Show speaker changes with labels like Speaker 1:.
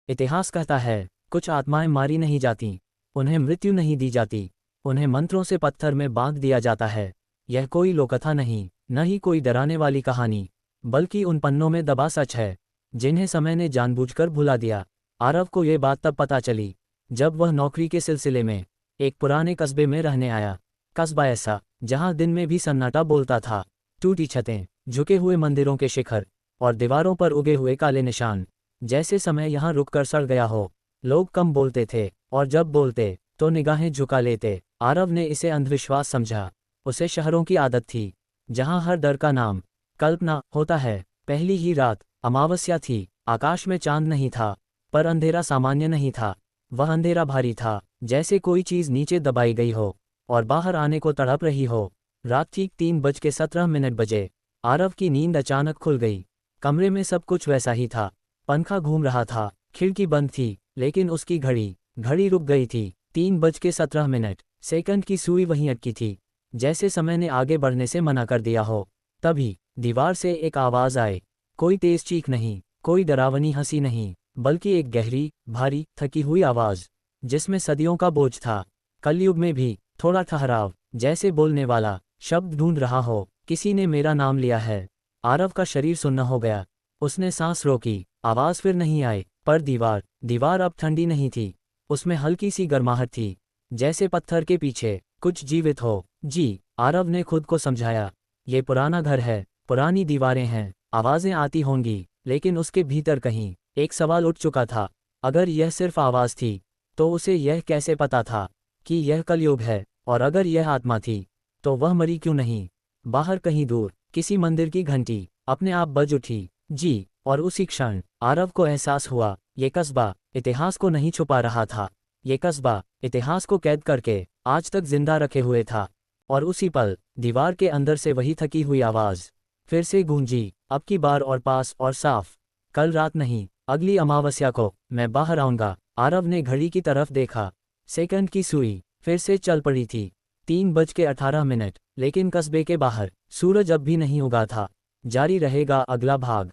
Speaker 1: इतिहास कहता है, कुछ आत्माएं मारी नहीं जाती, उन्हें मृत्यु नहीं दी जाती, उन्हें मंत्रों से पत्थर में बांध दिया जाता है। यह कोई लोककथा नहीं, न ही कोई डराने वाली कहानी, बल्कि उन पन्नों में दबा सच है, जिन्हें समय ने जानबूझकर भुला दिया। आरव को ये बात तब पता चली, जब वह नौकरी के सिलसिले में एक पुराने कस्बे में रहने आया। कस्बा ऐसा, जहाँ दिन में भी सन्नाटा बोलता था। टूटी छतें, झुके हुए मंदिरों के शिखर और दीवारों पर उगे हुए काले निशान, जैसे समय यहाँ रुककर सड़ गया हो। लोग कम बोलते थे, और जब बोलते तो निगाहें झुका लेते। आरव ने इसे अंधविश्वास समझा। उसे शहरों की आदत थी, जहाँ हर डर का नाम कल्पना होता है। पहली ही रात अमावस्या थी, आकाश में चांद नहीं था, पर अंधेरा सामान्य नहीं था। वह अंधेरा भारी था, जैसे कोई चीज़ नीचे दबाई गई हो और बाहर आने को तड़प रही हो। रात ठीक 3:17 बजे आरव की नींद अचानक खुल गई। कमरे में सब कुछ वैसा ही था। पंखा घूम रहा था, खिड़की बंद थी, लेकिन उसकी घड़ी रुक गई थी। 3:17 सेकंड की सुई वहीं अटकी थी, जैसे समय ने आगे बढ़ने से मना कर दिया हो। तभी दीवार से एक आवाज़ आए। कोई तेज चीख नहीं, कोई डरावनी हंसी नहीं, बल्कि एक गहरी, भारी, थकी हुई आवाज़, जिसमें सदियों का बोझ था। कलयुग में भी थोड़ा ठहराव, जैसे बोलने वाला शब्द ढूंढ रहा हो, किसी ने मेरा नाम लिया है। आरव का शरीर सुन्न हो गया। उसने सांस रोकी, आवाज़ फिर नहीं आई, पर दीवार अब ठंडी नहीं थी, उसमें हल्की सी गर्माहट थी, जैसे पत्थर के पीछे कुछ जीवित हो। जी, आरव ने खुद को समझाया, ये पुराना घर है, पुरानी दीवारें हैं, आवाज़ें आती होंगी, लेकिन उसके भीतर कहीं एक सवाल उठ चुका था। अगर यह सिर्फ आवाज़ थी, तो उसे यह कैसे पता था कि यह कलयुग है? और अगर यह आत्मा थी, तो वह मरी क्यों नहीं? बाहर कहीं दूर किसी मंदिर की घंटी अपने आप बज उठी। जी, और उसी क्षण आरव को एहसास हुआ, ये कस्बा इतिहास को नहीं छुपा रहा था, ये कस्बा इतिहास को कैद करके आज तक जिंदा रखे हुए था। और उसी पल दीवार के अंदर से वही थकी हुई आवाज़ फिर से गूंजी, अब की बार और पास और साफ। कल रात नहीं, अगली अमावस्या को मैं बाहर आऊंगा। आरव ने घड़ी की तरफ देखा। सेकंड की सुई फिर से चल पड़ी थी। 3:18, लेकिन कस्बे के बाहर सूरज अब भी नहीं उगा था। जारी रहेगा अगला भाग।